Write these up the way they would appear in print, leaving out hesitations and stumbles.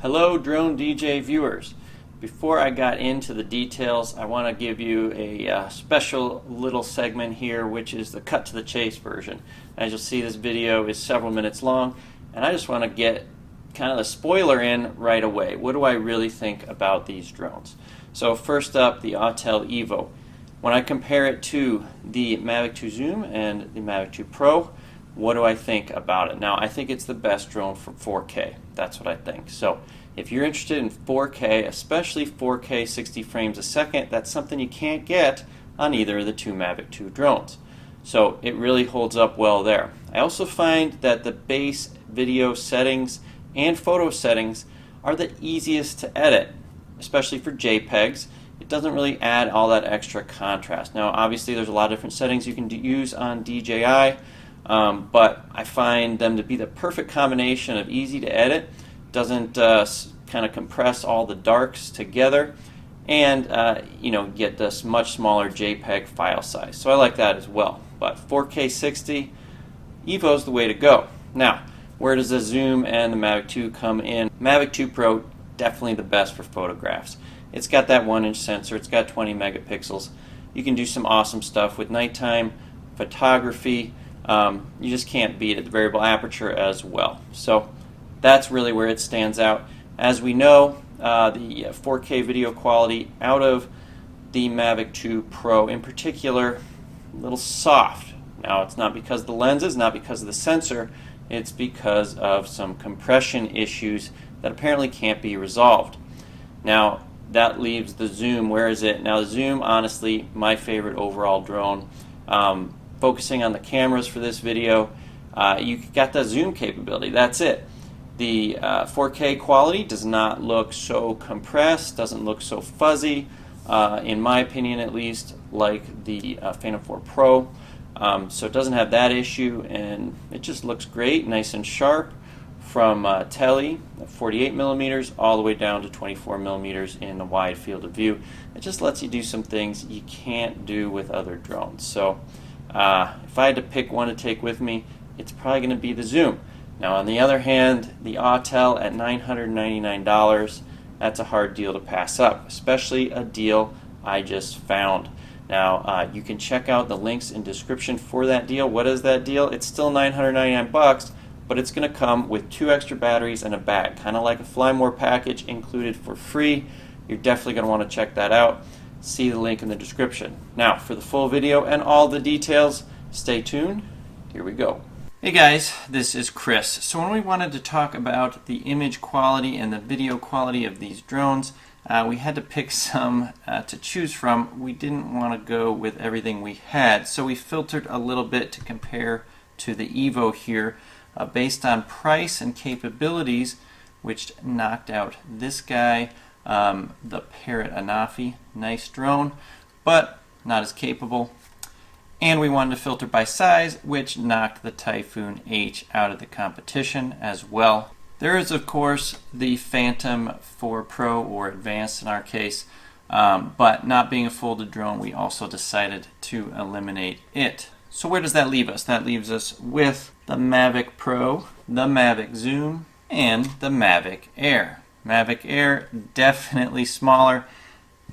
Hello Drone DJ viewers. Before I got into the details, I want to give you a special little segment here, which is the cut to the chase version. As you'll see, this video is several minutes long, and I just want to get kind of the spoiler in right away. What do I really think about these drones? So first up, the Autel Evo. When I compare it to the Mavic 2 Zoom and the Mavic 2 Pro, what do I think about it? Now, I think it's the best drone for 4K. That's what I think. So if you're interested in 4K, especially 4K 60 frames a second, that's something you can't get on either of the two Mavic 2 drones. So it really holds up well there. I also find that the base video settings and photo settings are the easiest to edit, especially for JPEGs. It doesn't really add all that extra contrast. Now, obviously, there's a lot of different settings you can use on DJI, but I find them to be the perfect combination of easy to edit, doesn't kind of compress all the darks together, and get this much smaller JPEG file size. So I like that as well. But 4K 60, Evo's the way to go. Now, where does the Zoom and the Mavic 2 come in? Mavic 2 Pro, definitely the best for photographs. It's got that 1-inch sensor, it's got 20 megapixels. You can do some awesome stuff with nighttime photography. You just can't beat it. The variable aperture as well. So that's really where it stands out. As we know, the 4K video quality out of the Mavic 2 Pro in particular, a little soft. Now, it's not because of the lenses, not because of the sensor, it's because of some compression issues that apparently can't be resolved. Now, that leaves the Zoom. Where is it? Now, the Zoom, honestly, my favorite overall drone. Focusing on the cameras for this video, you got the zoom capability. That's it. The 4K quality does not look so compressed, doesn't look so fuzzy, in my opinion at least, like the Phantom 4 Pro. So it doesn't have that issue, and it just looks great, nice and sharp, from tele, 48 millimeters, all the way down to 24 millimeters in the wide field of view. It just lets you do some things you can't do with other drones. So if I had to pick one to take with me, it's probably going to be the Zoom. Now, on the other hand, the Autel at $999, that's a hard deal to pass up, especially a deal I just found. Now, you can check out the links in description for that deal. What is that deal? It's still $999, but it's going to come with 2 extra batteries and a bag, kind of like a Fly More package included for free. You're definitely going to want to check that out. See the link in the description. Now, for the full video and all the details, stay tuned. Here we go. Hey guys, this is Chris. So when we wanted to talk about the image quality and the video quality of these drones, we had to pick some to choose from. We didn't want to go with everything we had, so we filtered a little bit to compare to the Evo here based on price and capabilities, which knocked out this guy, the Parrot Anafi. Nice drone, but not as capable. And we wanted to filter by size, which knocked the Typhoon H out of the competition as well. There is, of course, the Phantom 4 Pro, or Advanced in our case, but not being a folded drone, we also decided to eliminate it. So where does that leave us? That leaves us with the Mavic Pro, the Mavic Zoom, and the Mavic Air. Mavic Air, definitely smaller,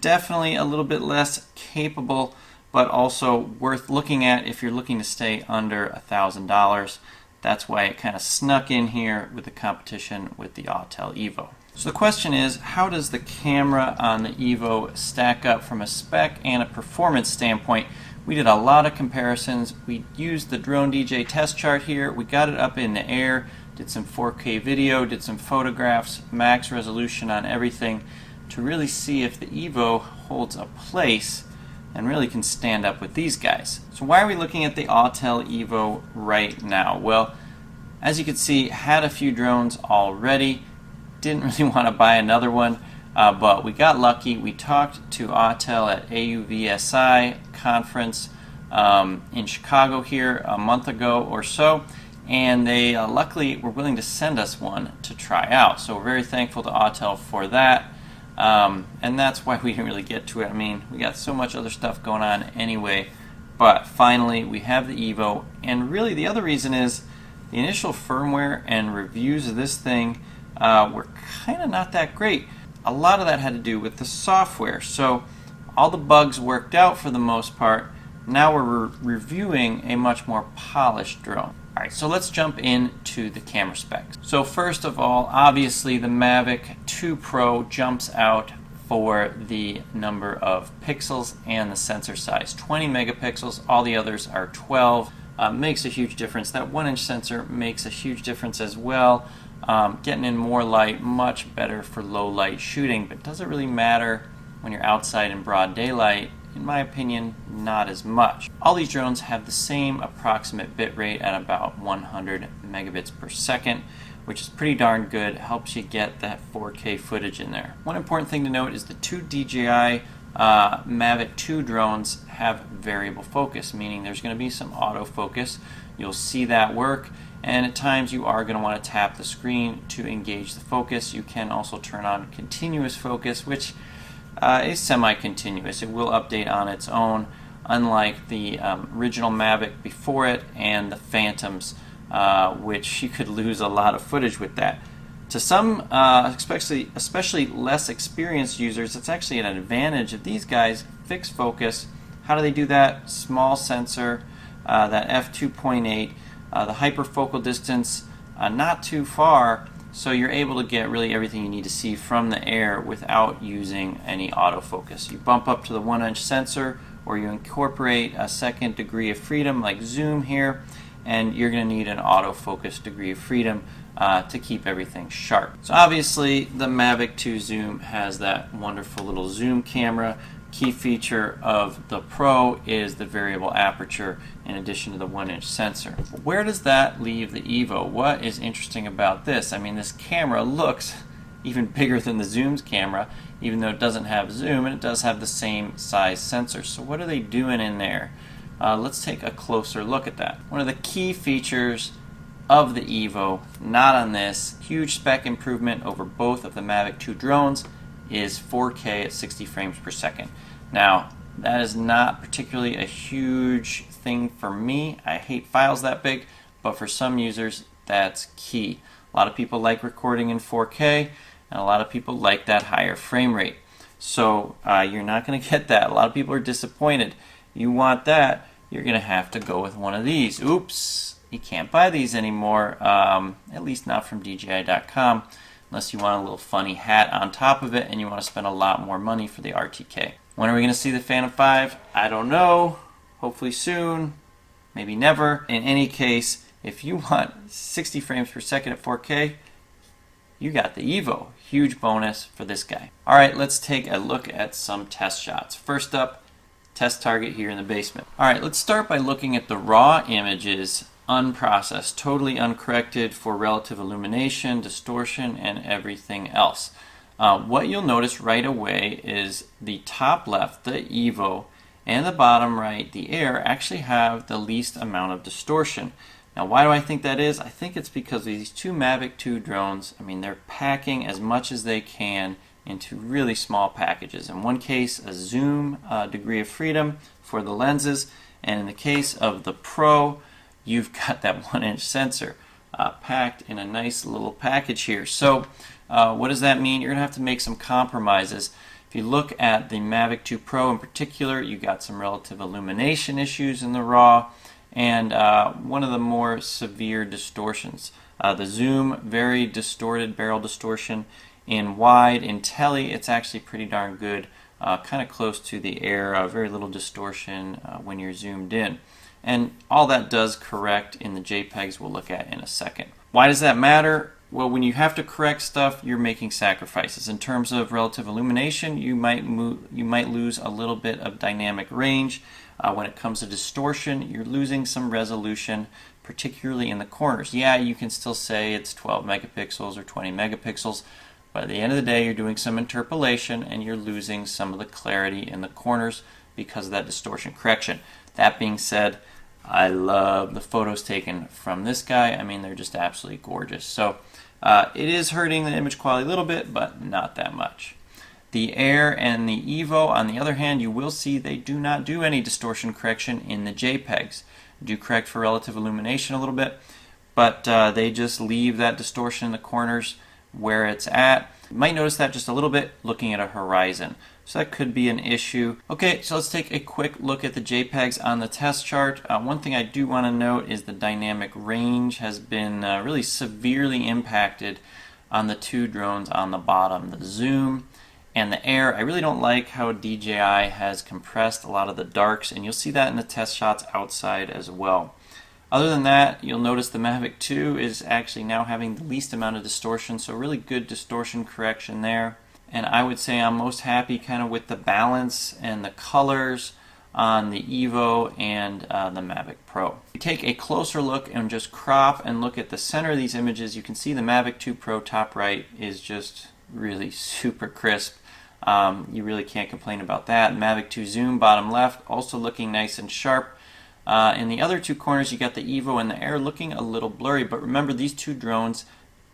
definitely a little bit less capable, but also worth looking at if you're looking to stay under $1,000. That's why it kind of snuck in here with the competition with the Autel Evo. So the question is, how does the camera on the Evo stack up from a spec and a performance standpoint? We did a lot of comparisons. We used the DroneDJ test chart here. We got it up in the air, did some 4K video, did some photographs, max resolution on everything to really see if the Evo holds a place and really can stand up with these guys. So why are we looking at the Autel Evo right now? Well, as you can see, had a few drones already, didn't really want to buy another one, but we got lucky. We talked to Autel at AUVSI conference in Chicago here a month ago or so, and they luckily were willing to send us one to try out. So we're very thankful to Autel for that. And that's why we didn't really get to it. I mean, we got so much other stuff going on anyway, but finally we have the Evo, and really the other reason is the initial firmware and reviews of this thing were kind of not that great. A lot of that had to do with the software. So all the bugs worked out for the most part. Now we're reviewing a much more polished drone. Alright, so let's jump into the camera specs. So first of all, obviously the Mavic 2 Pro jumps out for the number of pixels and the sensor size. 20 megapixels, all the others are 12. Makes a huge difference. That 1-inch sensor makes a huge difference as well. Getting in more light, much better for low light shooting, but does it really matter when you're outside in broad daylight? In my opinion, not as much. All these drones have the same approximate bit rate at about 100 megabits per second, which is pretty darn good. It helps you get that 4K footage in there. One important thing to note is the two DJI Mavic 2 drones have variable focus, meaning there's going to be some autofocus. You'll see that work, and at times you are going to want to tap the screen to engage the focus. You can also turn on continuous focus, which is semi-continuous. It will update on its own, unlike the original Mavic before it and the Phantoms, which you could lose a lot of footage with that. To some, especially less experienced users, it's actually an advantage of these guys. Fixed focus. How do they do that? Small sensor, that f2.8, the hyperfocal distance not too far, so you're able to get really everything you need to see from the air without using any autofocus. You bump up to the 1-inch sensor, or you incorporate a second degree of freedom like zoom here, and you're going to need an autofocus degree of freedom to keep everything sharp. So obviously the Mavic 2 Zoom has that wonderful little zoom camera. Key feature of the Pro is the variable aperture in addition to the 1-inch sensor. Where does that leave the Evo? What is interesting about this? I mean, this camera looks even bigger than the Zoom's camera, even though it doesn't have zoom, and it does have the same size sensor. So what are they doing in there? Let's take a closer look at that. One of the key features of the Evo, not on this, huge spec improvement over both of the Mavic 2 drones, is 4K at 60 frames per second. Now, that is not particularly a huge thing for me. I hate files that big, but for some users, that's key. A lot of people like recording in 4K, and a lot of people like that higher frame rate. So you're not going to get that. A lot of people are disappointed. You want that, you're going to have to go with one of these. Oops, you can't buy these anymore, at least not from DJI.com. Unless you want a little funny hat on top of it and you want to spend a lot more money for the RTK. When are we going to see the Phantom 5? I don't know. Hopefully soon. Maybe never. In any case, if you want 60 frames per second at 4K, you got the Evo. Huge bonus for this guy. Alright, let's take a look at some test shots. First up, test target here in the basement. Alright, let's start by looking at the raw images, unprocessed, totally uncorrected for relative illumination, distortion, and everything else. What you'll notice right away is the top left, the Evo, and the bottom right, the Air, actually have the least amount of distortion. Now, why do I think that is? I think it's because these two Mavic 2 drones, I mean, they're packing as much as they can into really small packages. In one case, a zoom degree of freedom for the lenses, and in the case of the Pro, you've got that 1-inch sensor packed in a nice little package here. So what does that mean? You're going to have to make some compromises. If you look at the Mavic 2 Pro in particular, you got some relative illumination issues in the RAW, and one of the more severe distortions. The zoom, very distorted barrel distortion. In wide, in tele, it's actually pretty darn good, kind of close to the Air, very little distortion when you're zoomed in. And all that does correct in the JPEGs we'll look at in a second. Why does that matter? Well, when you have to correct stuff, you're making sacrifices. In terms of relative illumination, you might lose a little bit of dynamic range. When it comes to distortion, you're losing some resolution, particularly in the corners. Yeah, you can still say it's 12 megapixels or 20 megapixels, but at the end of the day, you're doing some interpolation and you're losing some of the clarity in the corners because of that distortion correction. That being said, I love the photos taken from this guy. I mean, they're just absolutely gorgeous. So it is hurting the image quality a little bit, but not that much. The Air and the Evo, on the other hand, you will see they do not do any distortion correction in the JPEGs. Do correct for relative illumination a little bit, but they just leave that distortion in the corners where it's at. You might notice that just a little bit looking at a horizon. So that could be an issue. Okay, so let's take a quick look at the JPEGs on the test chart. One thing I do want to note is the dynamic range has been really severely impacted on the two drones on the bottom, the zoom and the air. I really don't like how DJI has compressed a lot of the darks, and you'll see that in the test shots outside as well. Other than that, you'll notice the Mavic 2 is actually now having the least amount of distortion, so really good distortion correction there. And I would say I'm most happy kind of with the balance and the colors on the Evo and the Mavic Pro. If you take a closer look and just crop and look at the center of these images, you can see the Mavic 2 Pro top right is just really super crisp. You really can't complain about that. Mavic 2 Zoom bottom left also looking nice and sharp. In the other two corners you got the Evo and the Air looking a little blurry, but remember these two drones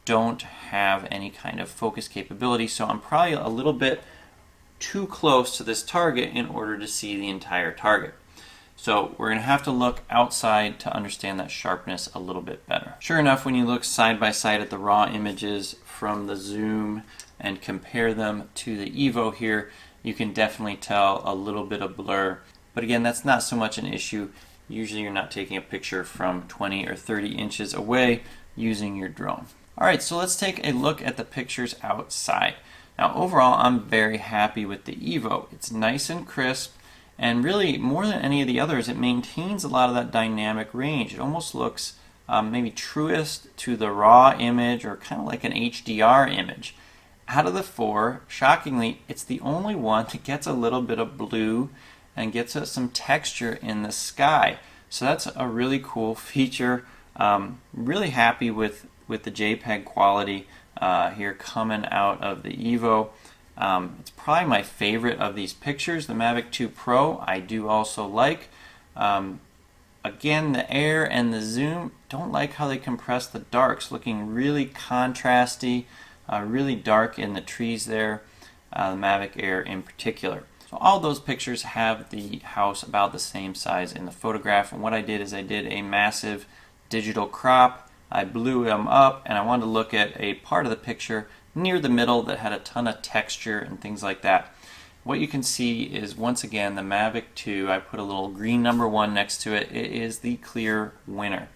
don't have any kind of focus capability, so I'm probably a little bit too close to this target in order to see the entire target. So we're going to have to look outside to understand that sharpness a little bit better. Sure enough, when you look side by side at the raw images from the Zoom and compare them to the Evo here, you can definitely tell a little bit of blur. But again, that's not so much an issue. Usually you're not taking a picture from 20 or 30 inches away using your drone. Alright, so let's take a look at the pictures outside. Now overall, I'm very happy with the Evo. It's nice and crisp, and really more than any of the others, it maintains a lot of that dynamic range. It almost looks maybe truest to the raw image, or kind of like an HDR image. Out of the four, shockingly, it's the only one that gets a little bit of blue and gets us some texture in the sky. So that's a really cool feature. Really happy with the JPEG quality here coming out of the Evo. It's probably my favorite of these pictures. The Mavic 2 Pro I do also like. Again, the Air and the Zoom, don't like how they compress the darks, looking really contrasty, really dark in the trees there, the Mavic Air in particular. So all those pictures have the house about the same size in the photograph, and what I did is I did a massive digital crop. I blew them up, and I wanted to look at a part of the picture near the middle that had a ton of texture and things like that. What you can see is, once again, the Mavic 2, I put a little green number 1 next to it. It is the clear winner.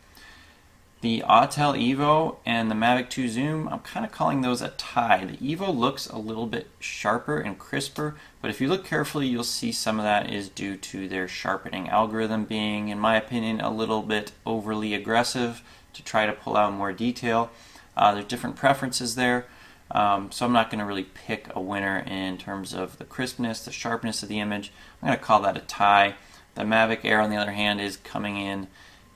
The Autel Evo and the Mavic 2 Zoom, I'm kind of calling those a tie. The Evo looks a little bit sharper and crisper, but if you look carefully, you'll see some of that is due to their sharpening algorithm being, in my opinion, a little bit overly aggressive to try to pull out more detail. There's different preferences there, so I'm not going to really pick a winner in terms of the crispness, the sharpness of the image. I'm going to call that a tie. The Mavic Air, on the other hand, is coming in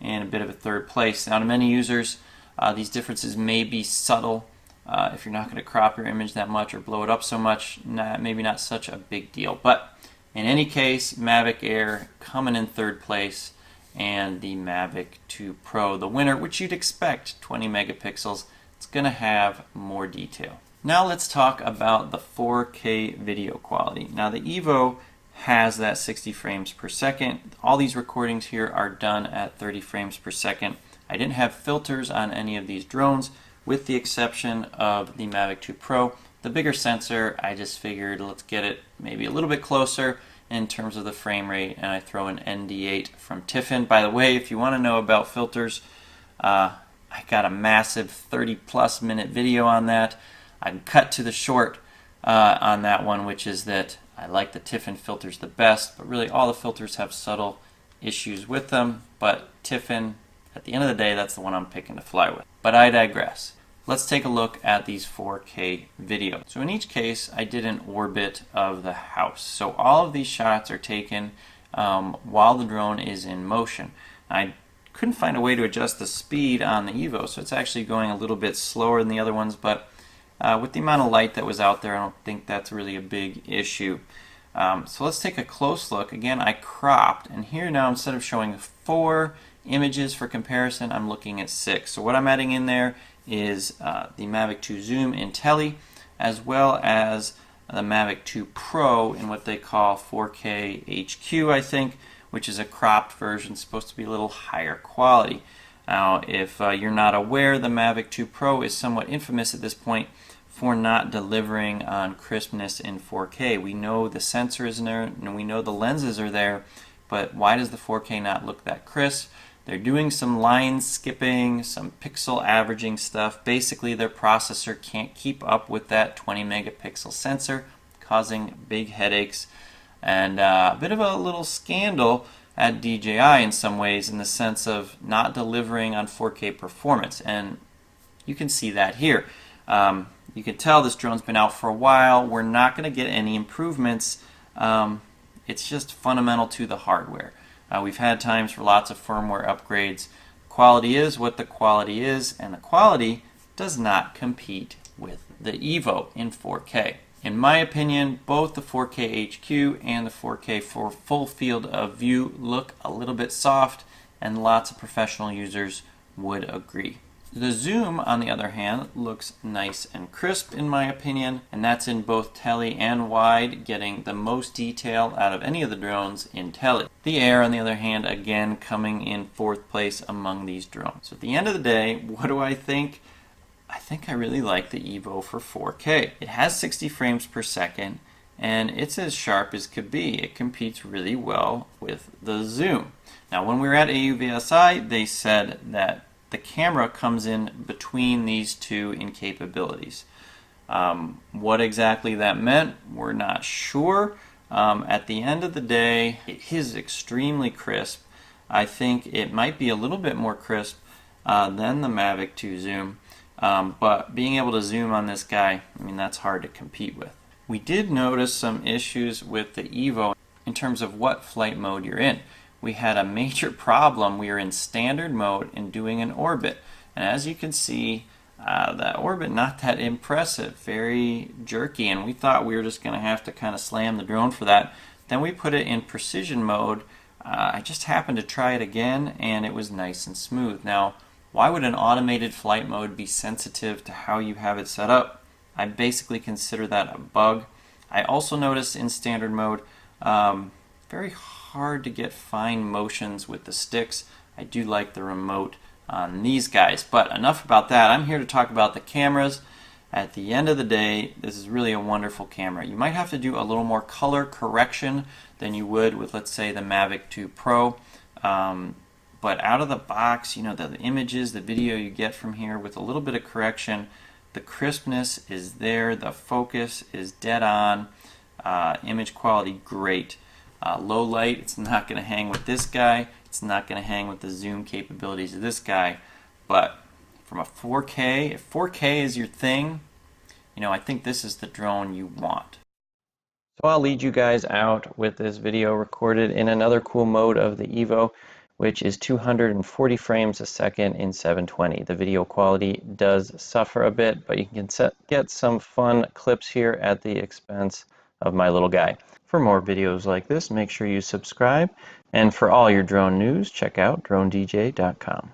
a bit of a third place. Now, to many users, these differences may be subtle. If you're not going to crop your image that much or blow it up so much, maybe not such a big deal. But in any case, Mavic Air coming in third place, and the Mavic 2 Pro the winner, which you'd expect, 20 megapixels. It's going to have more detail. Now let's talk about the 4K video quality. Now the Evo has that 60 frames per second. All these recordings here are done at 30 frames per second. I didn't have filters on any of these drones, with the exception of the Mavic 2 Pro. The bigger sensor, I just figured let's get it maybe a little bit closer in terms of the frame rate, and I throw an ND8 from Tiffin. By the way, if you want to know about filters, I got a massive 30+ minute video on that. I can cut to the short on that one, which is that I like the Tiffin filters the best, but really all the filters have subtle issues with them. But Tiffin, at the end of the day, that's the one I'm picking to fly with. But I digress. Let's take a look at these 4K videos. So in each case, I did an orbit of the house. So all of these shots are taken while the drone is in motion. I couldn't find a way to adjust the speed on the Evo, so it's actually going a little bit slower than the other ones, but with the amount of light that was out there, I don't think that's really a big issue. So let's take a close look. Again, I cropped, and here now, instead of showing 4 images for comparison, I'm looking at 6. So what I'm adding in there is the Mavic 2 Zoom in Tele, as well as the Mavic 2 Pro in what they call 4K HQ, I think, which is a cropped version, supposed to be a little higher quality. Now, if you're not aware, the Mavic 2 Pro is somewhat infamous at this point for not delivering on crispness in 4K. We know the sensor is there and we know the lenses are there, but why does the 4K not look that crisp? They're doing some line skipping, some pixel averaging stuff. Basically, their processor can't keep up with that 20 megapixel sensor, causing big headaches and a bit of a little scandal at DJI in some ways, in the sense of not delivering on 4K performance. And you can see that here. You can tell this drone's been out for a while. We're not going to get any improvements. It's just fundamental to the hardware. We've had times for lots of firmware upgrades. Quality is what the quality is, and the quality does not compete with the Evo in 4K. In my opinion, both the 4K HQ and the 4K for full field of view look a little bit soft, and lots of professional users would agree. The zoom, on the other hand, looks nice and crisp in my opinion, and that's in both tele and wide, getting the most detail out of any of the drones in tele. The Air, on the other hand, again coming in 4th place among these drones. So at the end of the day, what do I think? I think I really like the Evo for 4K. It has 60 frames per second, and it's as sharp as could be. It competes really well with the zoom. Now, when we were at AUVSI, they said that the camera comes in between these two in capabilities. What exactly that meant, we're not sure. At the end of the day, it is extremely crisp. I think it might be a little bit more crisp than the Mavic 2 zoom. But being able to zoom on this guy, I mean, that's hard to compete with. We did notice some issues with the Evo in terms of what flight mode you're in. We had a major problem. We were in standard mode and doing an orbit. And as you can see, that orbit not that impressive, very jerky, and we thought we were just going to have to kind of slam the drone for that. Then we put it in precision mode. I just happened to try it again, and it was nice and smooth. Now, why would an automated flight mode be sensitive to how you have it set up? I basically consider that a bug. I also noticed in standard mode, very hard to get fine motions with the sticks. I do like the remote on these guys. But enough about that. I'm here to talk about the cameras. At the end of the day, this is really a wonderful camera. You might have to do a little more color correction than you would with, let's say, the Mavic 2 Pro. But out of the box, you know, the images, the video you get from here with a little bit of correction, the crispness is there, the focus is dead on, image quality great. Low light, it's not going to hang with this guy, it's not going to hang with the zoom capabilities of this guy, but from a 4K, if 4K is your thing, you know, I think this is the drone you want. So I'll lead you guys out with this video recorded in another cool mode of the Evo, which is 240 frames a second in 720. The video quality does suffer a bit, but you can get some fun clips here at the expense of my little guy. For more videos like this, make sure you subscribe, and for all your drone news, check out DroneDJ.com.